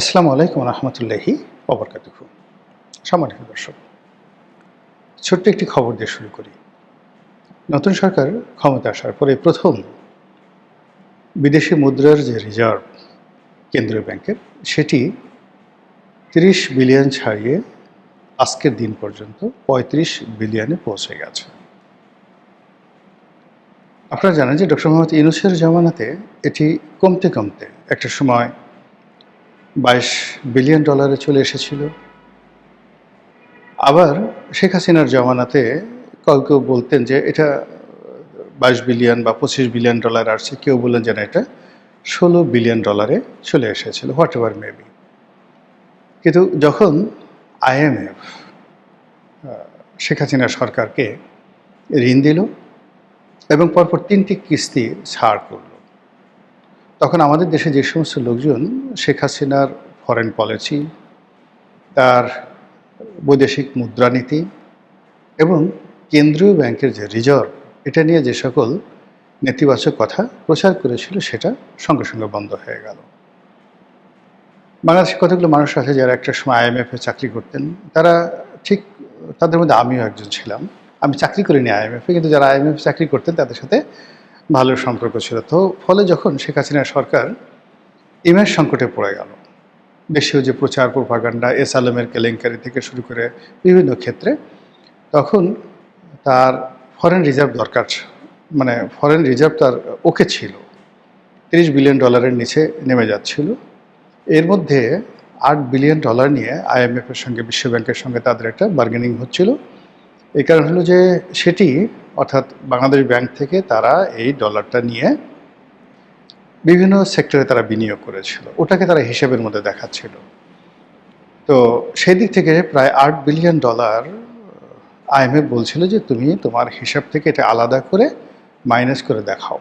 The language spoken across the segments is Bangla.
আসসালামু আলাইকুম রহমতুল্লাহি ওবরকাতুহু। সম্মানিত দর্শক, ছোট্ট একটি খবর দিয়ে শুরু করি। নতুন সরকার ক্ষমতা আসার পরে প্রথম বিদেশি মুদ্রার যে রিজার্ভ কেন্দ্রীয় ব্যাংকের, সেটি ৩০ বিলিয়ন ছাড়িয়ে আজকের দিন পর্যন্ত ৩৫ বিলিয়নে পৌঁছে গেছে। আপনারা জানেন যে ডক্টর মোহাম্মদ ইউনূসের জামানাতে এটি কমতে কমতে একটা সময় ২২ বিলিয়ন ডলারে চলে এসেছিল। আবার শেখ হাসিনার জামানাতে কেউ বলতেন যে এটা ২২ বিলিয়ন বা ২৫ বিলিয়ন ডলার আসছে, কেউ বললেন যে না, এটা ১৬ বিলিয়ন ডলারে চলে এসেছিল, হোয়াট এভার মেবি। কিন্তু যখন আইএমএফ শেখ হাসিনা সরকারকে ঋণ দিল এবং পরপর ৩টি কিস্তি ছাড় করল, তখন আমাদের দেশে যে সমস্ত লোকজন শেখ হাসিনার ফরেন পলিসি, তার বৈদেশিক মুদ্রানীতি এবং কেন্দ্রীয় ব্যাংকের যে রিজার্ভ, এটা নিয়ে যে সকল নেতিবাচক কথা প্রচার করেছিল, সেটা সঙ্গে সঙ্গে বন্ধ হয়ে গেল। বাংলাদেশে কতগুলো মানুষ আছে যারা একটা সময় আইএমএফে চাকরি করতেন, তারা ঠিক, তাদের মধ্যে আমিও একজন ছিলাম। আমি চাকরি করিনি আইএমএফে, কিন্তু যারা আইএমএফে চাকরি করতেন তাদের সাথে ভালো সম্পর্ক ছিল। তো ফলে যখন শেখ হাসিনা সরকার ইমেজ সংকটে পড়ে গেল, দেশীয় যে প্রচার প্রোপাগান্ডা, এস আলমের কেলেঙ্কারি থেকে শুরু করে বিভিন্ন ক্ষেত্রে, তখন তার ফরেন রিজার্ভ দরকার, মানে ফরেন রিজার্ভ তার ওকে ছিল, ৩০ বিলিয়ন ডলারের নিচে নেমে যাচ্ছিল। এর মধ্যে ৮ বিলিয়ন ডলার নিয়ে আইএমএফের সঙ্গে, বিশ্বব্যাংকের সঙ্গে তাদের একটা বার্গেনিং হচ্ছিল। এই কারণ হলো যে সেটি, অর্থাৎ বাংলাদেশ ব্যাংক থেকে তারা এই ডলারটা নিয়ে বিভিন্ন সেক্টরে তারা বিনিয়োগ করেছিল, ওটাকে তারা হিসেবের মধ্যে দেখাচ্ছিল। তো সেই দিক থেকে প্রায় ৮ বিলিয়ন ডলার আইএমএফ বলছিল যে তুমি তোমার হিসাব থেকে এটা আলাদা করে মাইনাস করে দেখাও।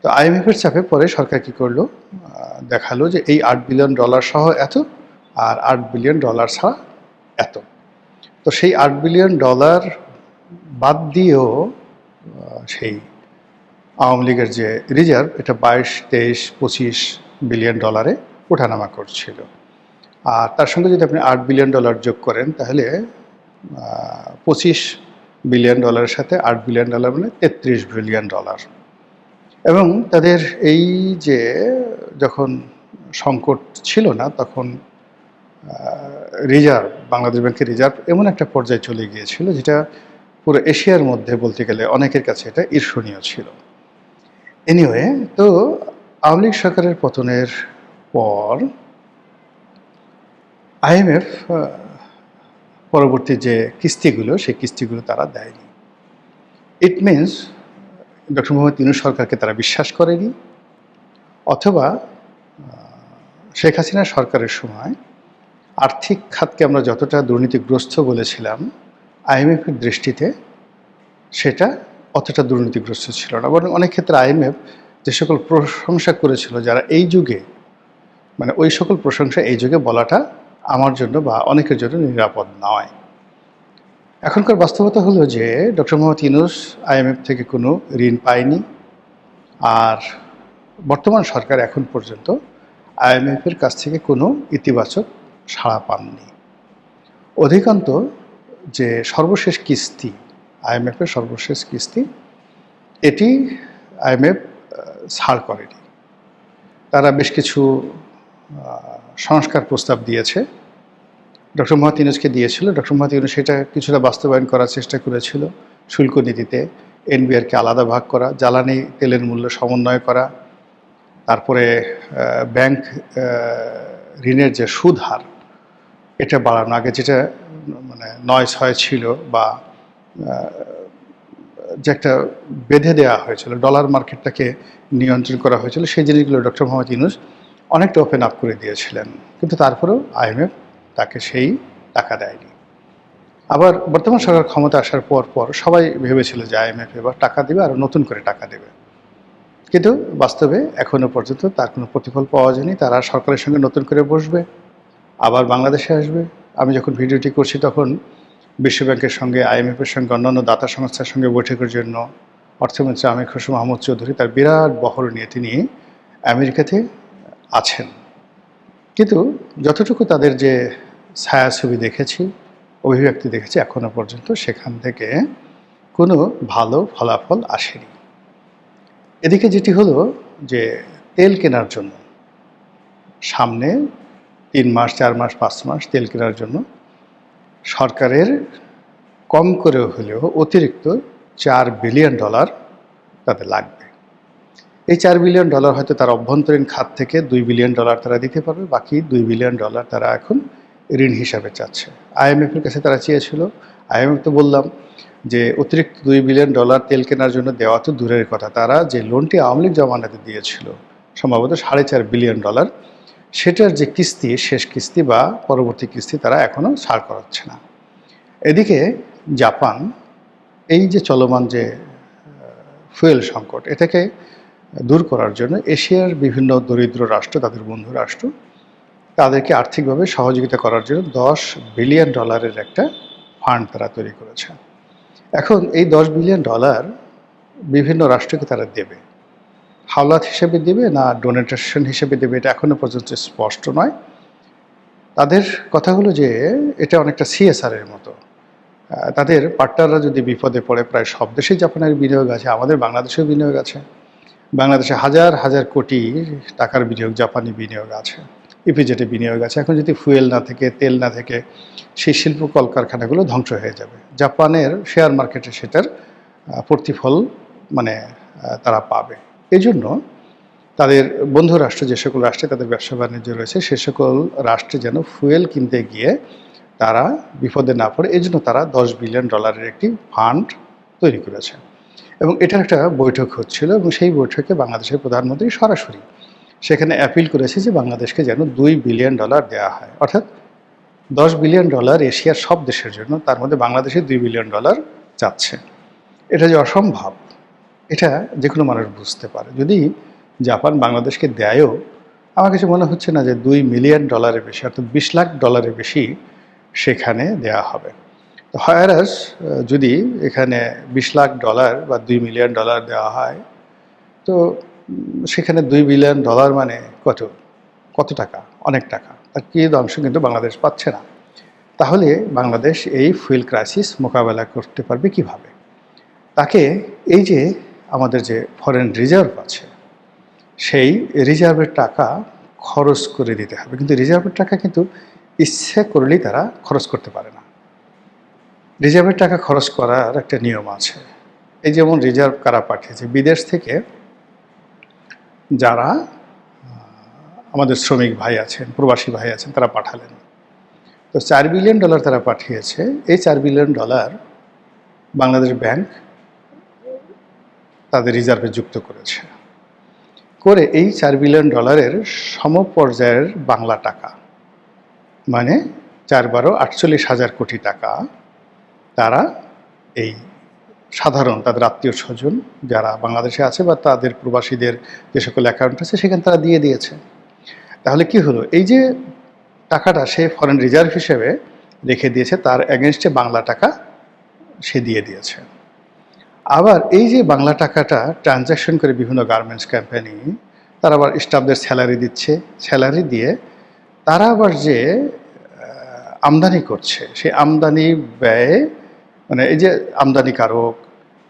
তো আইএমএফের চাপে পরে সরকার কী করলো, দেখালো যে এই ৮ বিলিয়ন ডলার সহ এত, আর ৮ বিলিয়ন ডলার ছাড়া এত। তো সেই ৮ বিলিয়ন ডলার বাদ দিয়েও সেই আওয়ামী লীগের যে রিজার্ভ, এটা ২২, ২৩, ২৫ বিলিয়ন ডলারে ওঠানামা করছিল। আর তার সঙ্গে যদি আপনি ৮ বিলিয়ন ডলার যোগ করেন, তাহলে ২৫ বিলিয়ন ডলারের সাথে ৮ বিলিয়ন ডলার মানে ৩৩ বিলিয়ন ডলার। এবং তাদের এই যে যখন সংকট ছিল না, তখন রিজার্ভ, বাংলাদেশ ব্যাংকের রিজার্ভ এমন একটা পর্যায়ে চলে গিয়েছিল যেটা পুরো এশিয়ার মধ্যে বলতে গেলে অনেকের কাছে এটা ঈর্ষণীয় ছিল। এনিওয়ে, তো আওয়ামী লীগ সরকারের পতনের পর আইএমএফ পরবর্তী যে কিস্তিগুলো, সেই কিস্তিগুলো তারা দেয়নি। It means doctor Mohammad Yunus সরকারকে তারা বিশ্বাস করেনি, অথবা শেখ হাসিনা সরকারের সময় আর্থিক খাতকে আমরা যতটা দুর্নীতিগ্রস্ত বলেছিলাম, আইএমএফের দৃষ্টিতে সেটা অতটা দুর্নীতিগ্রস্ত ছিল না। বরং অনেক ক্ষেত্রে আইএমএফ যে সকল প্রশংসা করেছিল, যারা এই যুগে, মানে ওই সকল প্রশংসা এই যুগে বলাটা আমার জন্য বা অনেকের জন্য নিরাপদ নয়। এখনকার বাস্তবতা হলো যে ডক্টর মোহাম্মদ ইউনূস আইএমএফ থেকে কোনো ঋণ পায়নি, আর বর্তমান সরকার এখন পর্যন্ত আইএমএফের কাছ থেকে কোনো ইতিবাচক সাড়া পাননি। অধিকান্ত যে সর্বশেষ কিস্তি, আইএমএফের সর্বশেষ কিস্তি, এটি আইএমএফ ছাড় করেনি। তারা বেশ কিছু সংস্কার প্রস্তাব দিয়েছে, ডক্টর মোহাম্মদ ইউনূসকে দিয়েছিল। ডক্টর মোহাম্মদ ইউনূস সেটা কিছুটা বাস্তবায়ন করার চেষ্টা করেছিল। শুল্ক নীতিতে এনবিআরকে আলাদা ভাগ করা, জ্বালানি তেলের মূল্য সমন্বয় করা, তারপরে ব্যাংক ঋণের যে সুদ হার, এটা বাড়ানো। আগে যেটা মানে ৯-৬ ছিল, বা যে একটা বেঁধে দেওয়া হয়েছিল, ডলার মার্কেটটাকে নিয়ন্ত্রণ করা হয়েছিল, সেই জিনিসগুলো ডক্টর মোহাম্মদ ইউনূস অনেকটা ওপেন আপ করে দিয়েছিলেন। কিন্তু তারপরেও আইএমএফ তাকে সেই টাকা দেয়নি। আবার বর্তমান সরকার ক্ষমতা আসার পর সবাই ভেবেছিল যে আইএমএফ এবার টাকা দেবে, আর নতুন করে টাকা দেবে। কিন্তু বাস্তবে এখনও পর্যন্ত তার কোনো প্রতিফল পাওয়া যায়নি। তারা সরকারের সঙ্গে নতুন করে বসবে, আবার বাংলাদেশে আসবে। আমি যখন ভিডিওটি করছি তখন বিশ্বব্যাংকের সঙ্গে, আইএমএফের সঙ্গে, অন্যান্য দাতা সংস্থার সঙ্গে বৈঠকের জন্য অর্থমন্ত্রী আমির খসরু মাহমুদ চৌধুরী তার বিরাট বহর নিয়ে তিনি আমেরিকাতে আছেন। কিন্তু যতটুকু তাদের যে ছায়াছবি দেখেছি, অভিব্যক্তি দেখেছি এখনো পর্যন্ত সেখান থেকে কোনো ভালো ফলাফল আসেনি। এদিকে যেটি হলো যে তেল কেনার জন্য সামনে ৩ মাস ৪ মাস ৫ মাস তেল কেনার জন্য সরকারের কম করেও হলেও অতিরিক্ত $4 বিলিয়ন তাদের লাগবে। এই $4 বিলিয়ন হয়তো তার অভ্যন্তরীণ খাত থেকে $2 বিলিয়ন তারা দিতে পারবে, বাকি $2 বিলিয়ন তারা এখন ঋণ হিসাবে চাচ্ছে। IMF-এর কাছে তারা চেয়েছিল, IMF তো বললাম যে অতিরিক্ত $2 বিলিয়ন তেল কেনার জন্য দেওয়া তো দূরের কথা, তারা যে লোনটি আওয়ামী লীগ জমানাতে দিয়েছিল সম্ভবত $4.5 বিলিয়ন, সেটার যে কিস্তি, শেষ কিস্তি বা পরবর্তী কিস্তি তারা এখনও ছাড় করাচ্ছে না। এদিকে জাপান এই যে চলমান যে ফুয়েল সংকট, এটাকে দূর করার জন্য এশিয়ার বিভিন্ন দরিদ্র রাষ্ট্র, তাদের বন্ধু রাষ্ট্র, তাদেরকে আর্থিকভাবে সহযোগিতা করার জন্য $10 বিলিয়ন একটা ফান্ড তারা তৈরি করেছে। এখন এই $10 বিলিয়ন বিভিন্ন রাষ্ট্রকে তারা দেবে, হাওলাত হিসেবে দেবে না ডোনেটেশন হিসেবে দেবে এটা এখনো পর্যন্ত স্পষ্ট নয়। তাদের কথা হলো যে এটা অনেকটা CSR-এর মতো। তাদের পার্টনাররা যদি বিপদে পড়ে, প্রায় সব দেশেই জাপানের বিনিয়োগ আছে, আমাদের বাংলাদেশেও বিনিয়োগ আছে, বাংলাদেশে হাজার হাজার কোটি টাকার বিনিয়োগ, জাপানি বিনিয়োগ আছে, ইপিজেটে বিনিয়োগ আছে। এখন যদি ফুয়েল না থেকে, তেল না থেকে, সেই শিল্প কলকারখানাগুলো ধ্বংস হয়ে যাবে। জাপানের শেয়ার মার্কেটে সেটার প্রতিফল মানে তারা পাবে। এই জন্য তাদের বন্ধু রাষ্ট্র, যে সকল রাষ্ট্রে তাদের ব্যবসা বাণিজ্য রয়েছে, সে সকল রাষ্ট্রে যেন ফুয়েল কিনতে গিয়ে তারা বিপদে না পড়ে, এই জন্য তারা $10 বিলিয়ন একটি ফান্ড তৈরি করেছে। এবং এটার একটা বৈঠক হচ্ছিল এবং সেই বৈঠকে বাংলাদেশের প্রধানমন্ত্রী সরাসরি সেখানে অ্যাপিল করেছে যে বাংলাদেশকে যেন $2 বিলিয়ন দেওয়া হয়, অর্থাৎ $10 বিলিয়ন এশিয়ার সব দেশের জন্য, তার মধ্যে বাংলাদেশে $2 বিলিয়ন চাচ্ছে। এটা যে অসম্ভব এটা যে কোনো মানুষ বুঝতে পারে। যদি জাপান বাংলাদেশকে দেয়ও, আমার কাছে মনে হচ্ছে না যে $2 মিলিয়ন বেশি, অর্থাৎ $20 লাখ বেশি সেখানে দেয়া হবে। তো হায়ারাস যদি এখানে $20 লাখ বা $2 মিলিয়ন দেওয়া হয়, তো সেখানে $2 বিলিয়ন মানে কত টাকা? অনেক টাকা। তার কি অংশ কিন্তু বাংলাদেশ পাচ্ছে না। তাহলে বাংলাদেশ এই ফুয়েল ক্রাইসিস মোকাবেলা করতে পারবে কিভাবে? তাকে এই যে আমাদের যে ফরেন রিজার্ভ আছে, সেই রিজার্ভের টাকা খরচ করে দিতে হবে। কিন্তু রিজার্ভের টাকা কিন্তু ইচ্ছে করলেই তারা খরচ করতে পারে না। রিজার্ভের টাকা খরচ করার একটা নিয়ম আছে। এই যেমন রিজার্ভ কারা পাঠিয়েছে, বিদেশ থেকে যারা আমাদের শ্রমিক ভাই আছেন, প্রবাসী ভাই আছেন, তারা পাঠালেন। তো $4 বিলিয়ন তারা পাঠিয়েছে। এই $4 বিলিয়ন বাংলাদেশ ব্যাংক তাদের রিজার্ভে যুক্ত করেছে, করে এই $4 বিলিয়ন সমপর্যায়ের বাংলা টাকা, মানে 4×12 48,000 কোটি টাকা তারা এই সাধারণ তাদের আত্মীয় স্বজন যারা বাংলাদেশে আছে বা তাদের প্রবাসীদের যে সকল অ্যাকাউন্ট আছে সেখানে তারা দিয়ে দিয়েছে। তাহলে কি হলো, এই যে টাকাটা সে ফরেন রিজার্ভ হিসেবে রেখে দিয়েছে, তার এগেনস্টে বাংলা টাকা সে দিয়ে দিয়েছে। আবার এই যে বাংলা টাকাটা ট্রানজ্যাকশন করে বিভিন্ন গার্মেন্টস কোম্পানি, তারা আবার স্টাফদের স্যালারি দিচ্ছে, স্যালারি দিয়ে তারা আবার যে আমদানি করছে, সেই আমদানি ব্যয়ে মানে এই যে আমদানিকারক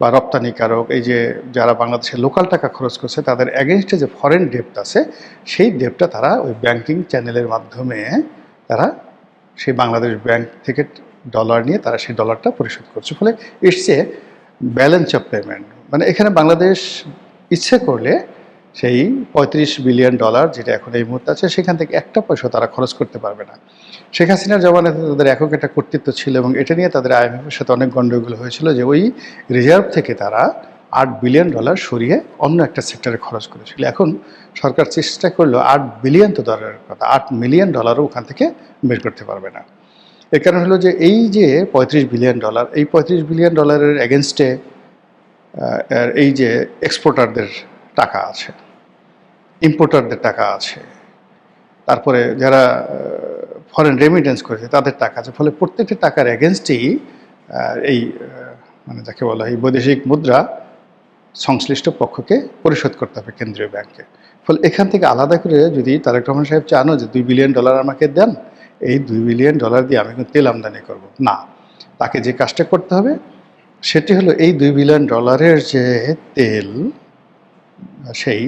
বা রপ্তানিকারক, এই যে যারা বাংলাদেশে লোকাল টাকা খরচ করছে, তাদের এগেনস্টে যে ফরেন ডেপ্ট আছে, সেই ডেপ্টটা তারা ওই ব্যাংকিং চ্যানেলের মাধ্যমে তারা সেই বাংলাদেশ ব্যাংক থেকে ডলার নিয়ে তারা সেই ডলারটা পরিশোধ করছে। ফলে it's a balance of payment. মানে এখানে বাংলাদেশ ইচ্ছে করলে সেই $35 বিলিয়ন যেটা এখন এই মুহূর্তে আছে, সেখান থেকে একটা পয়সা তারা খরচ করতে পারবে না। শেখ হাসিনার জমানাতে তাদের একক একটা কর্তৃত্ব ছিল এবং এটা নিয়ে তাদের IMF-এর সাথে অনেক গণ্ডগোল হয়েছিল যে ওই রিজার্ভ থেকে তারা $8 বিলিয়ন সরিয়ে অন্য একটা সেক্টরে খরচ করেছিল। এখন সরকার চেষ্টা করলো $8 বিলিয়ন তো দরের কথা, $8 মিলিয়ন ওখান থেকে বের করতে পারবে না। এর কারণ হলো যে এই যে $35 বিলিয়ন, এই $35 বিলিয়ন এগেনস্টে এই যে এক্সপোর্টারদের টাকা আছে, ইম্পোর্টারদের টাকা আছে, তারপরে যারা ফরেন রেমিটেন্স করেছে তাদের টাকা আছে। ফলে প্রত্যেকটা টাকার এগেনস্টেই এই মানে যাকে বলা হয় বৈদেশিক মুদ্রা সংশ্লিষ্ট পক্ষকে পরিশোধ করতে হবে কেন্দ্রীয় ব্যাংকে। ফলে এখান থেকে আলাদা করে যদি তারেক রহমান সাহেব চানও যে $2 বিলিয়ন আমাকে দেন, এই $2 বিলিয়ন দিয়ে আমি কিন্তু তেল আমদানি করব না, তাকে যে কাজটা করতে হবে সেটি হলো এই $2 বিলিয়ন যে তেল, সেই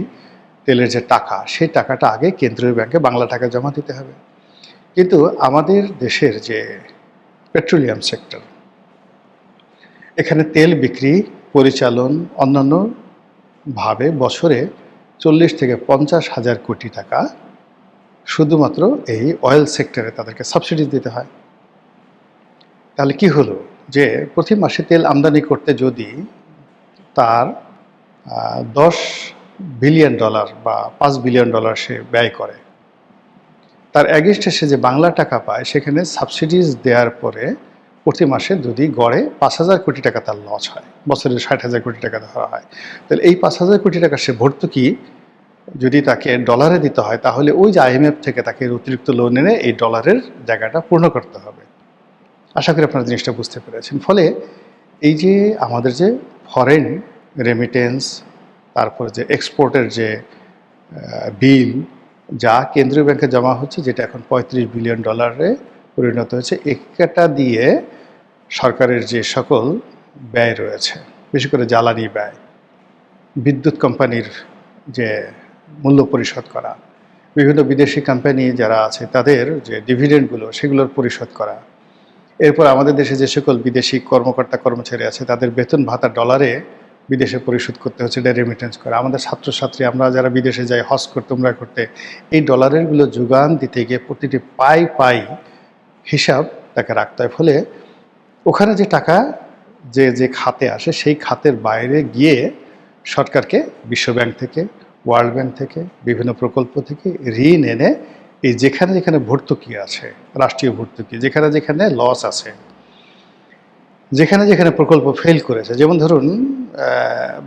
তেলের যে টাকা, সেই টাকাটা আগে কেন্দ্রীয় ব্যাংকে বাংলা টাকা জমা দিতে হবে। কিন্তু আমাদের দেশের যে পেট্রোলিয়াম সেক্টর, এখানে তেল বিক্রি, পরিচালন, অন্যান্য ভাবে বছরে 40 থেকে 50 হাজার কোটি টাকা শুধুমাত্র এই অয়েল সেক্টরে তাদেরকে সাবসিডি দিতে হয়। তাহলে কি হলো যে প্রতি মাসে তেল আমদানি করতে যদি তার $10 বিলিয়ন বা $5 বিলিয়ন সে ব্যয় করে, তার অ্যাগেস্টে সে যে বাংলা টাকা পায় সেখানে সাবসিডিজ দেওয়ার পরে প্রতি মাসে যদি গড়ে 5,000 কোটি টাকা তার লস হয়, বছরে 60,000 কোটি টাকা ধরা হয়, তাহলে এই 5,000 কোটি টাকা সে ভর্তুকি যদি তাকে ডলারে দিতে হয়, তাহলে ওই যে IMF থেকে তাকে অতিরিক্ত লোন এনে এই ডলারের জায়গাটা পূর্ণ করতে হবে। আশা করি আপনারা জিনিসটা বুঝতে পেরেছেন। ফলে এই যে আমাদের যে ফরেন রেমিটেন্স, তারপরে যে এক্সপোর্টের যে বিল যা কেন্দ্রীয় ব্যাংকে জমা হচ্ছে, যেটা এখন $35 বিলিয়ন পরিণত হয়েছে, একটা দিয়ে সরকারের যে সকল ব্যয় রয়েছে, বিশেষ করে জ্বালানি ব্যয়, বিদ্যুৎ কোম্পানির যে মূল্য পরিশোধ করা, বিভিন্ন বিদেশি কোম্পানি যারা আছে তাদের যে ডিভিডেন্ডগুলো সেগুলোর পরিশোধ করা, এরপর আমাদের দেশে যে সকল বিদেশি কর্মকর্তা কর্মচারী আছে তাদের বেতন ভাতা ডলারে বিদেশে পরিশোধ করতে হচ্ছে, এটা রেমিটেন্স করা, আমাদের ছাত্রছাত্রী আমরা যারা বিদেশে যাই হজ করতে, উমরা করতে, এই ডলারেরগুলো যোগান দিতে গিয়ে প্রতিটি পাই হিসাব তাকে রাখতে হয়। ফলে ওখানে যে টাকা যে খাতে আসে সেই খাতের বাইরে গিয়ে সরকারকে বিশ্বব্যাংক থেকে, ওয়ার্ল্ড ব্যাংক থেকে, বিভিন্ন প্রকল্প থেকে ঋণ এনে এই যেখানে যেখানে ভর্তুকি আছে, রাষ্ট্রীয় ভর্তুকি, যেখানে যেখানে লস আছে, যেখানে যেখানে প্রকল্প ফেল করেছে, যেমন ধরুন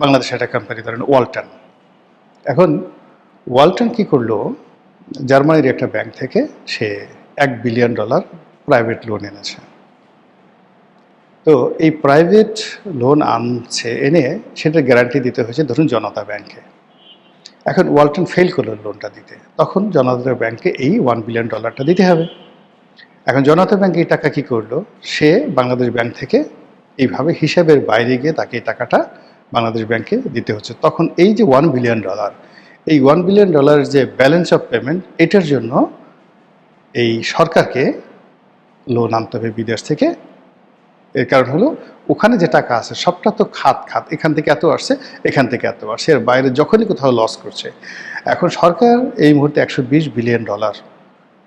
বাংলাদেশের একটা কোম্পানি ধরেন ওয়ালটন। এখন ওয়ালটন কি করলো, জার্মানির একটা ব্যাংক থেকে সে $1 বিলিয়ন প্রাইভেট লোন এনেছে। তো এই প্রাইভেট লোন আনছে, এনে সেটা গ্যারান্টি দিতে হয়েছে ধরুন জনতা ব্যাংকে। এখন ওয়ালটন ফেল করলো লোনটা দিতে, তখন জনতা ব্যাংকে এই $1 বিলিয়ন দিতে হবে। এখন জনতা ব্যাংক এই টাকা কি করলো, সে বাংলাদেশ ব্যাংক থেকে এইভাবে হিসাবের বাইরে গিয়ে তাকে এই টাকাটা বাংলাদেশ ব্যাংকে দিতে হচ্ছে। তখন এই যে $1 বিলিয়ন, এই $1 বিলিয়ন যে ব্যালেন্স অফ পেমেন্ট, এটার জন্য এই সরকারকে লোন আনতে হবে বিদেশ থেকে। এর কারণ হলো ওখানে যে টাকা আছে সবটা তো খাত, এখান থেকে এত আসছে, এখান থেকে এত আসছে, এর বাইরে যখনই কোথাও লস করছে। এখন সরকার এই মুহূর্তে $120 বিলিয়ন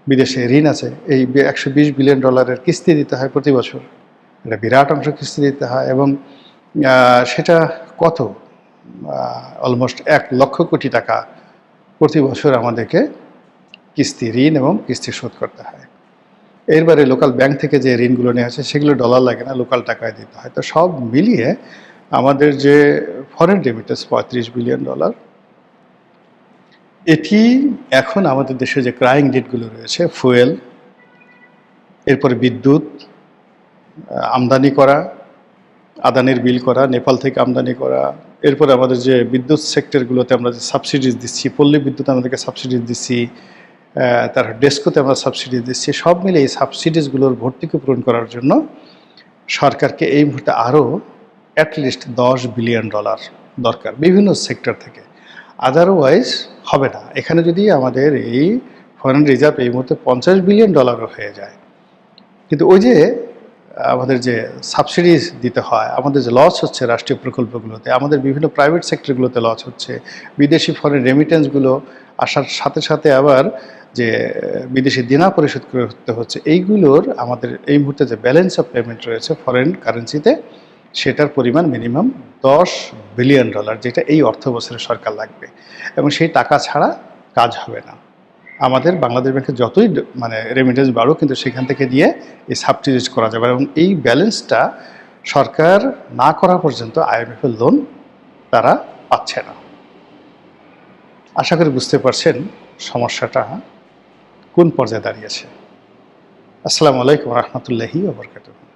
বিদেশে ঋণ আছে, এই $120 বিলিয়ন কিস্তি দিতে হয় প্রতি বছর, এটা বিরাট অংশ কিস্তি দিতে হয়, এবং সেটা কত, অলমোস্ট 1 লক্ষ কোটি টাকা প্রতি বছর আমাদেরকে কিস্তি, ঋণ এবং কিস্তি শোধ করতে হয়। এরবারে লোকাল ব্যাংক থেকে যে ঋণগুলো নেওয়া হচ্ছে সেগুলো ডলার লাগে না, লোকাল টাকায় দিতে হয়। তো সব মিলিয়ে আমাদের যে ফরেন রেমিটেন্স $35 বিলিয়ন, এটি এখন আমাদের দেশে যে ক্রাইং ডেটগুলো রয়েছে, ফুয়েল, এরপরে বিদ্যুৎ আমদানি করা, আদানির বিল করা, নেপাল থেকে আমদানি করা, এরপরে আমাদের যে বিদ্যুৎ সেক্টরগুলোতে আমরা যে সাবসিডিজ দিচ্ছি, পল্লী বিদ্যুৎ আমাদেরকে সাবসিডিজ দিচ্ছি, তার ডেস্কোতে আমরা সাবসিডি দিচ্ছি, সব মিলে এই সাবসিডিজগুলোর ভর্তুকি পূরণ করার জন্য সরকারকে এই মুহূর্তে আরও অ্যাটলিস্ট $10 বিলিয়ন দরকার বিভিন্ন সেক্টর থেকে, আদারওয়াইজ হবে না। এখানে যদি আমাদের এই ফরেন রিজার্ভ এই মুহূর্তে $50 বিলিয়ন হয়ে যায়, কিন্তু ওই যে আমাদের যে সাবসিডিজ দিতে হয়, আমাদের যে লস হচ্ছে রাষ্ট্রীয় প্রকল্পগুলোতে, আমাদের বিভিন্ন প্রাইভেট সেক্টরগুলোতে লস হচ্ছে, বিদেশি ফরেন রেমিটেন্সগুলো আসার সাথে সাথে আবার যে বিদেশি দেনা পরিশোধ করতে হচ্ছে, এইগুলোর আমাদের এই মুহূর্তে যে ব্যালেন্স অফ পেমেন্ট রয়েছে ফরেন কারেন্সিতে, সেটার পরিমাণ মিনিমাম $10 বিলিয়ন, যেটা এই অর্থ বছরে সরকার লাগবে, এবং সেই টাকা ছাড়া কাজ হবে না। আমাদের বাংলাদেশ ব্যাংকে যতই রেমিটেন্স বাড়ুক, কিন্তু সেখান থেকে দিয়ে এই সাবসিডিজ করা যাবে, এবং এই ব্যালেন্সটা সরকার না করা পর্যন্ত IMF এর লোন তারা পাচ্ছে না। আশা করি বুঝতে পারছেন সমস্যাটা কোন পর্যায়ে দাঁড়িয়েছে। আসসালামু আলাইকুম রহমতুল্লাহি ওয়া বারাকাতুহু।